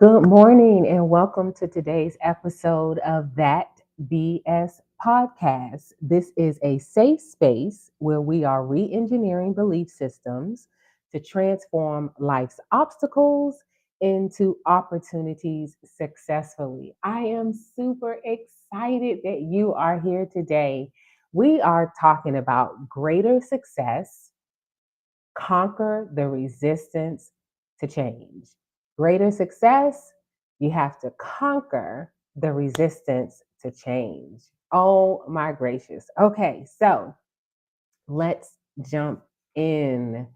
Good morning and welcome to today's episode of That BS Podcast. This is a safe space where we are re engineering belief systems to transform life's obstacles into opportunities successfully. I am super excited that you are here today. We are talking about greater success, conquer the resistance to change. Greater success, you have to conquer the resistance to change. Oh my gracious. Okay, so let's jump in.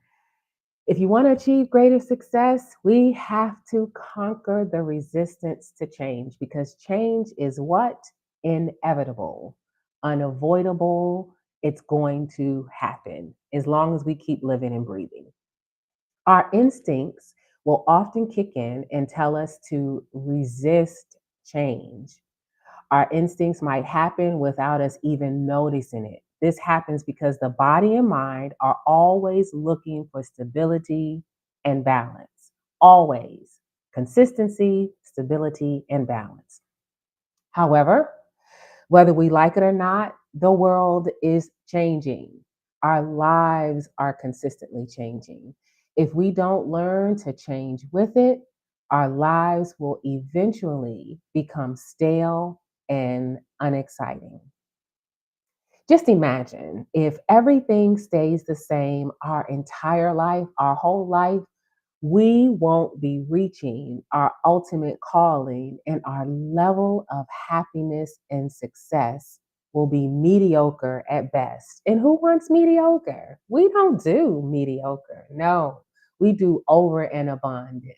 If you want to achieve greater success, we have to conquer the resistance to change because change is what? Inevitable, unavoidable. It's going to happen as long as we keep living and breathing. Our instincts will often kick in and tell us to resist change. Our instincts might happen without us even noticing it. This happens because the body and mind are always looking for stability and balance. Always. Consistency, stability, and balance. However, whether we like it or not, the world is changing. Our lives are consistently changing. If we don't learn to change with it, our lives will eventually become stale and unexciting. Just imagine if everything stays the same our entire life, our whole life, we won't be reaching our ultimate calling, and our level of happiness and success will be mediocre at best. And who wants mediocre? We don't do mediocre. No, we do over and abundant,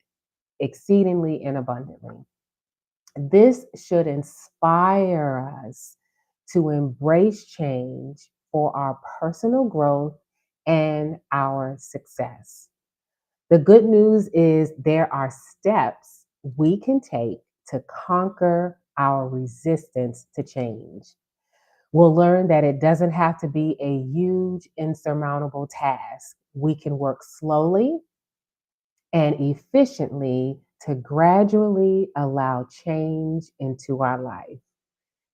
exceedingly and abundantly. This should inspire us to embrace change for our personal growth and our success. The good news is there are steps we can take to conquer our resistance to change. We'll learn that it doesn't have to be a huge, insurmountable task. We can work slowly and efficiently to gradually allow change into our life.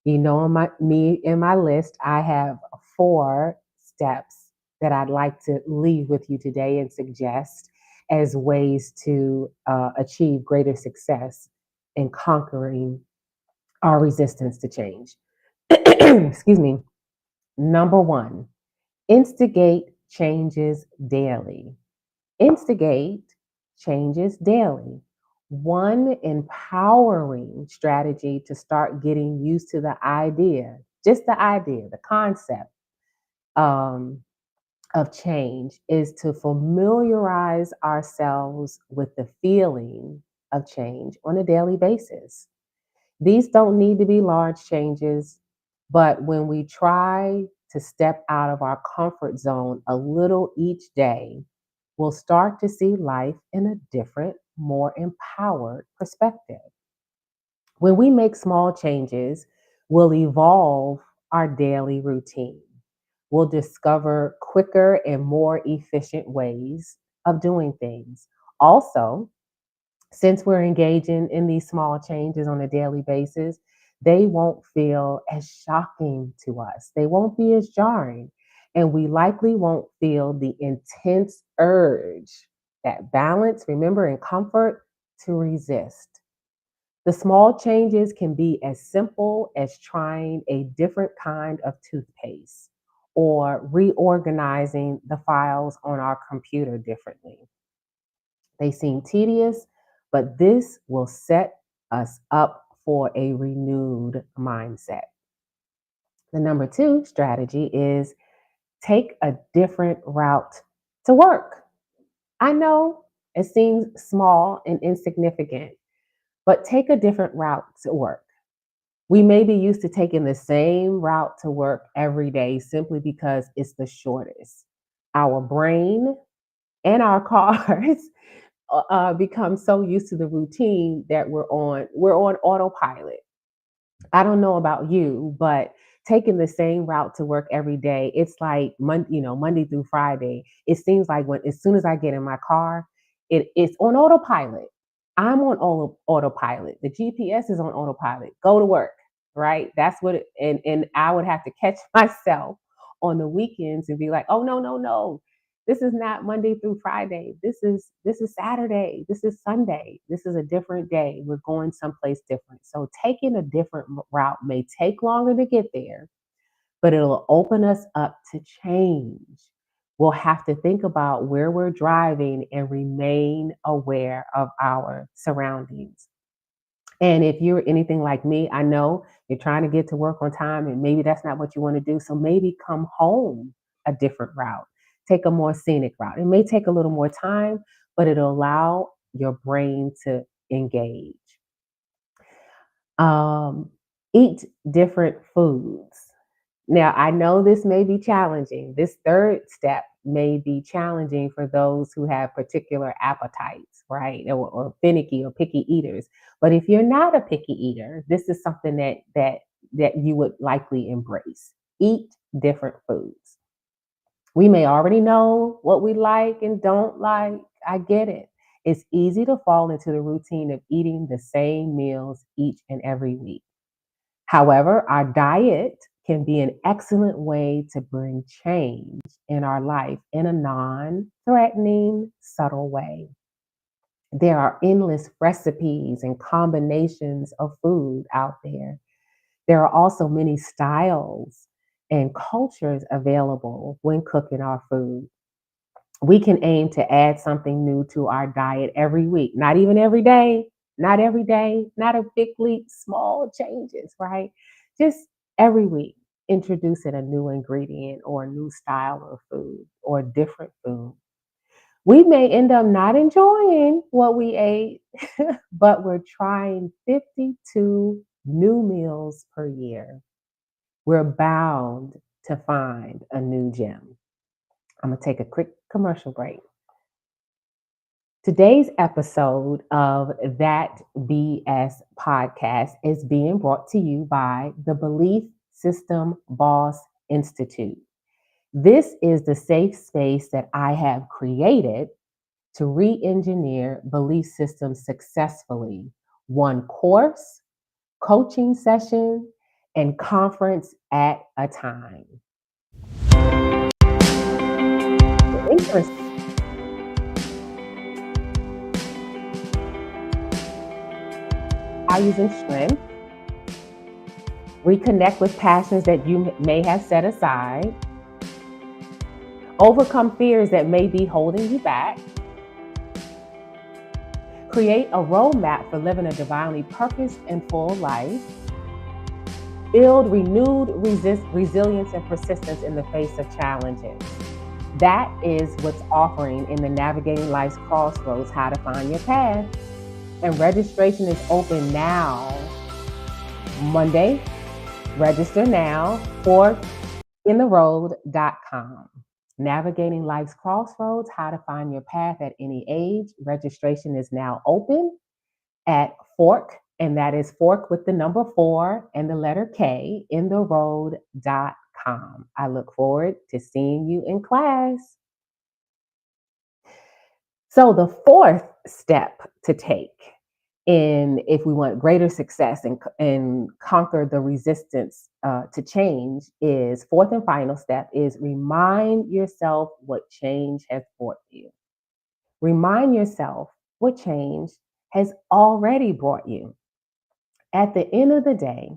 You know, in my list, I have 4 steps that I'd like to leave with you today and suggest as ways to achieve greater success in conquering our resistance to change. Excuse me. Number 1, instigate changes daily. Instigate changes daily. One empowering strategy to start getting used to the idea, just the idea, the concept um, of change, is to familiarize ourselves with the feeling of change on a daily basis. These don't need to be large changes, but when we try to step out of our comfort zone a little each day, we'll start to see life in a different, more empowered perspective. When we make small changes, we'll evolve our daily routine. We'll discover quicker and more efficient ways of doing things. Also, since we're engaging in these small changes on a daily basis, they won't feel as shocking to us. They won't be as jarring. And we likely won't feel the intense urge, that balance, remember, and comfort to resist. The small changes can be as simple as trying a different kind of toothpaste or reorganizing the files on our computer differently. They seem tedious, but this will set us up for a renewed mindset. The number 2 strategy is take a different route to work. I know it seems small and insignificant, but take a different route to work. We may be used to taking the same route to work every day simply because it's the shortest. Our brain and our cars become so used to the routine that we're on autopilot. I don't know about you, but taking the same route to work every day, it's like Monday through Friday. It seems like when as soon as I get in my car, it's on autopilot. I'm on autopilot. The GPS is on autopilot. Go to work, right? That's what and I would have to catch myself on the weekends and be like, "Oh no, no, no. This is not Monday through Friday. This is Saturday. This is Sunday. This is a different day. We're going someplace different." So taking a different route may take longer to get there, but it'll open us up to change. We'll have to think about where we're driving and remain aware of our surroundings. And if you're anything like me, I know you're trying to get to work on time and maybe that's not what you want to do. So maybe come home a different route, take a more scenic route. It may take a little more time, but it'll allow your brain to engage. Um, Eat different foods. Now, I know this may be challenging. This third step may be challenging for those who have particular appetites, right? Or finicky or picky eaters. But if you're not a picky eater, this is something that you would likely embrace. Eat different foods. We may already know what we like and don't like. I get it. It's easy to fall into the routine of eating the same meals each and every week. However, our diet can be an excellent way to bring change in our life in a non threatening, subtle way. There are endless recipes and combinations of food out there. There are also many styles and cultures available when cooking our food. We can aim to add something new to our diet every week, not even every day, not a big leap, small changes, right? Just every week, introducing a new ingredient or a new style of food or different food. We may end up not enjoying what we ate, but we're trying 52 new meals per year. We're bound to find a new gem. I'm going to take a quick commercial break. Today's episode of That BS podcast is being brought to you by the Belief System Boss Institute. This is the safe space that I have created to re engineer belief systems successfully, one course, coaching session, and conference at a time. Interest values and strength, reconnect with passions that you may have set aside, overcome fears that may be holding you back, create a roadmap for living a divinely purposed and full life, build renewed resilience and persistence in the face of challenges. That is what's offering in the Navigating Life's Crossroads, How to Find Your Path. And registration is open now, Monday. Register now, forkintheroad.com. Navigating Life's Crossroads, How to Find Your Path at Any Age. Registration is now open at Fork, and that is Fork with the number 4 and the letter K, in the road.com. I look forward to seeing you in class. So the fourth step to take if we want greater success and conquer the resistance to change is fourth and final step is remind yourself what change has brought you. Remind yourself what change has already brought you. At the end of the day,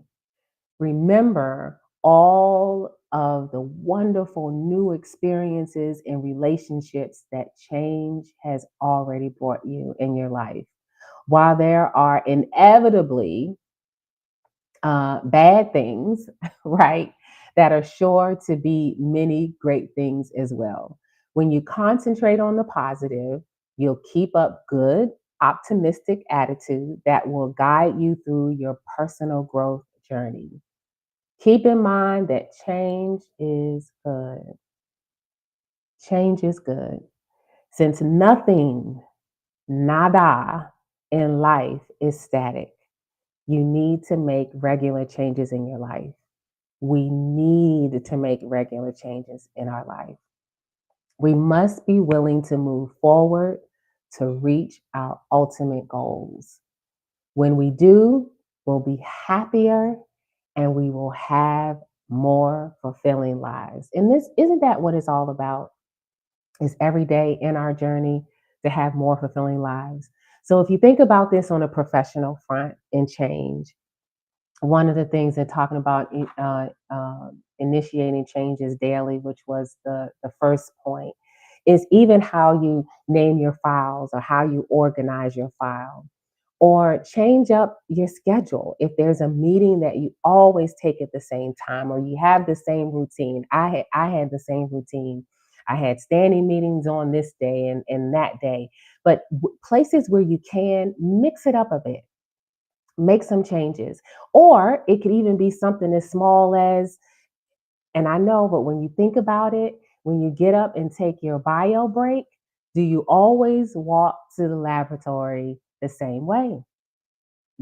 remember all of the wonderful new experiences and relationships that change has already brought you in your life. While there are inevitably bad things, right, that are sure to be many great things as well. When you concentrate on the positive, you'll keep up good, optimistic attitude that will guide you through your personal growth journey. Keep in mind that change is good. Change is good. Since nothing, nada, in life is static, you need to make regular changes in your life. We need to make regular changes in our life. We must be willing to move forward to reach our ultimate goals. When we do, we'll be happier and we will have more fulfilling lives. And this isn't that what it's all about? Is every day in our journey to have more fulfilling lives. So if you think about this on a professional front and change, one of the things they're talking about initiating changes daily, which was the first point, is even how you name your files or how you organize your file or change up your schedule. If there's a meeting that you always take at the same time or you have the same routine, I had the same routine. I had standing meetings on this day and that day, but places where you can mix it up a bit, make some changes. Or it could even be something as small as, and I know, but when you think about it, when you get up and take your bio break, do you always walk to the laboratory the same way?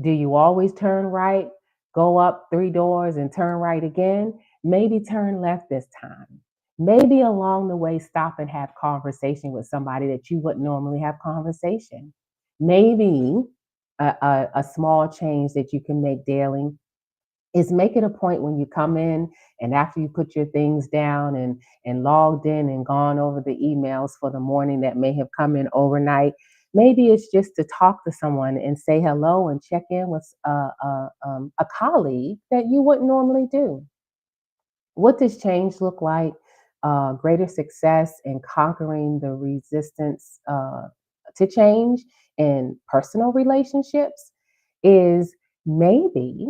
Do you always turn right, go up 3 doors and turn right again? Maybe turn left this time. Maybe along the way, stop and have conversation with somebody that you wouldn't normally have conversation. Maybe a small change that you can make daily is make it a point when you come in and after you put your things down and logged in and gone over the emails for the morning that may have come in overnight, maybe it's just to talk to someone and say hello and check in with a colleague that you wouldn't normally do. What does change look like? Greater success in conquering the resistance to change in personal relationships is maybe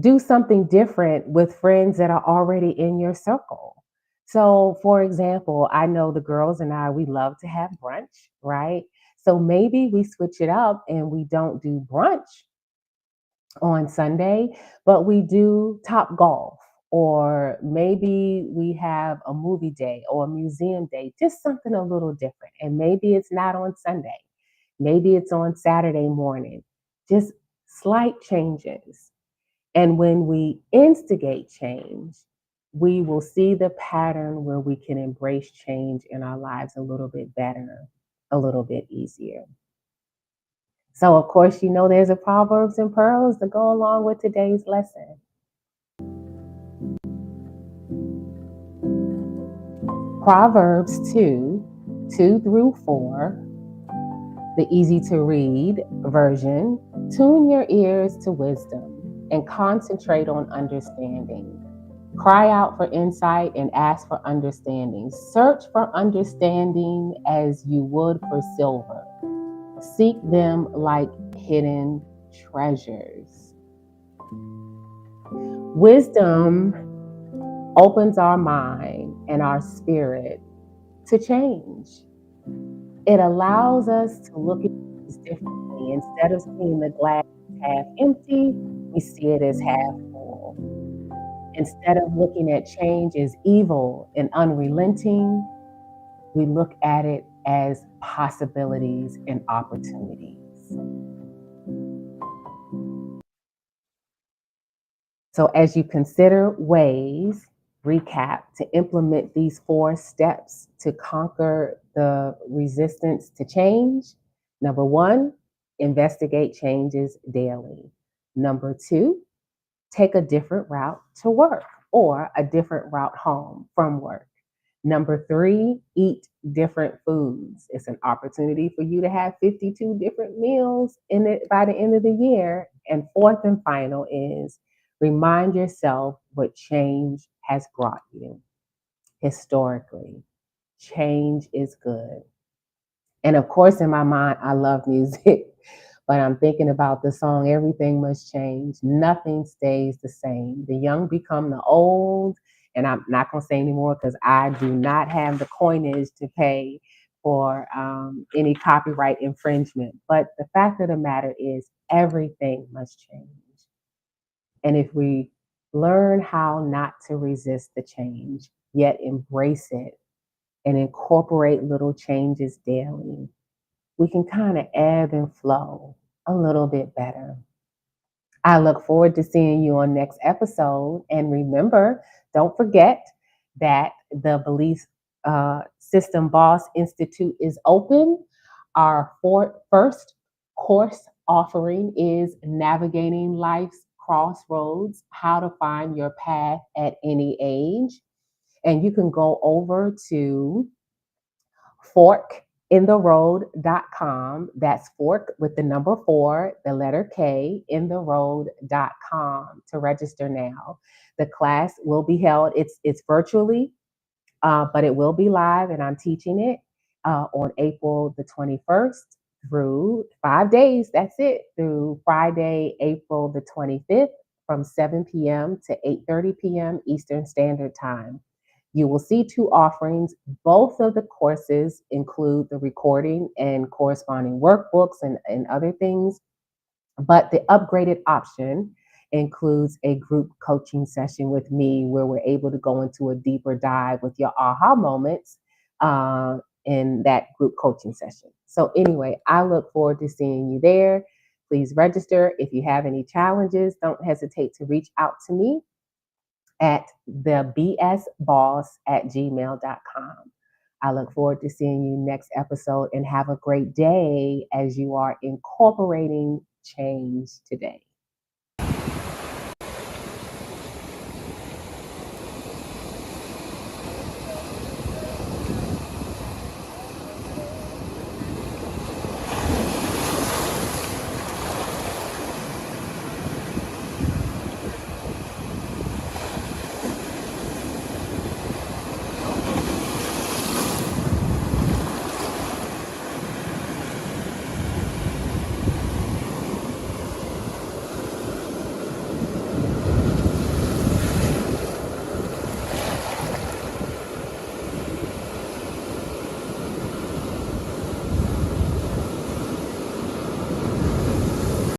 do something different with friends that are already in your circle. So, for example, I know the girls and I, we love to have brunch, right? So maybe we switch it up and we don't do brunch on Sunday, but we do top golf. Or maybe we have a movie day or a museum day, just something a little different. And maybe it's not on Sunday, maybe it's on Saturday morning, just slight changes. And when we instigate change, we will see the pattern where we can embrace change in our lives a little bit better, a little bit easier. So, of course, there's a Proverbs and Pearls to go along with today's lesson. Proverbs 2, 2 through 4, the easy to read version. Tune your ears to wisdom and concentrate on understanding. Cry out for insight and ask for understanding. Search for understanding as you would for silver. Seek them like hidden treasures. Wisdom opens our mind and our spirit to change. It allows us to look at things differently. Instead of seeing the glass half empty, we see it as half full. Instead of looking at change as evil and unrelenting, we look at it as possibilities and opportunities. So, as you consider ways, recap, to implement these 4 steps to conquer the resistance to change. Number 1, investigate changes daily. Number 2, take a different route to work or a different route home from work. Number 3, eat different foods. It's an opportunity for you to have 52 different meals in it by the end of the year. And fourth and final is remind yourself what change has brought you. Historically, change is good. And of course, in my mind, I love music, but I'm thinking about the song Everything Must Change. Nothing stays the same. The young become the old. And I'm not going to say anymore because I do not have the coinage to pay for any copyright infringement. But the fact of the matter is, everything must change. And if we learn how not to resist the change, yet embrace it and incorporate little changes daily, we can kind of ebb and flow a little bit better. I look forward to seeing you on next episode. And remember, don't forget that the beliefs System Boss Institute is open. Our first course offering is Navigating Life's Crossroads, How to Find Your Path at Any Age. And you can go over to forkintheroad.com. That's fork with the number four, the letter K, in the road.com to register now. The class will be held, it's virtually, but it will be live, and I'm teaching it on April the 21st through 5 days. That's it, through Friday, April the 25th from 7 p.m. to 8:30 p.m. Eastern Standard Time. You will see two offerings. Both of the courses include the recording and corresponding workbooks and other things, but the upgraded option includes a group coaching session with me where we're able to go into a deeper dive with your aha moments in that group coaching session. So, anyway, I look forward to seeing you there. Please register. If you have any challenges, don't hesitate to reach out to me at thebsboss@gmail.com. I look forward to seeing you next episode, and have a great day as you are incorporating change today.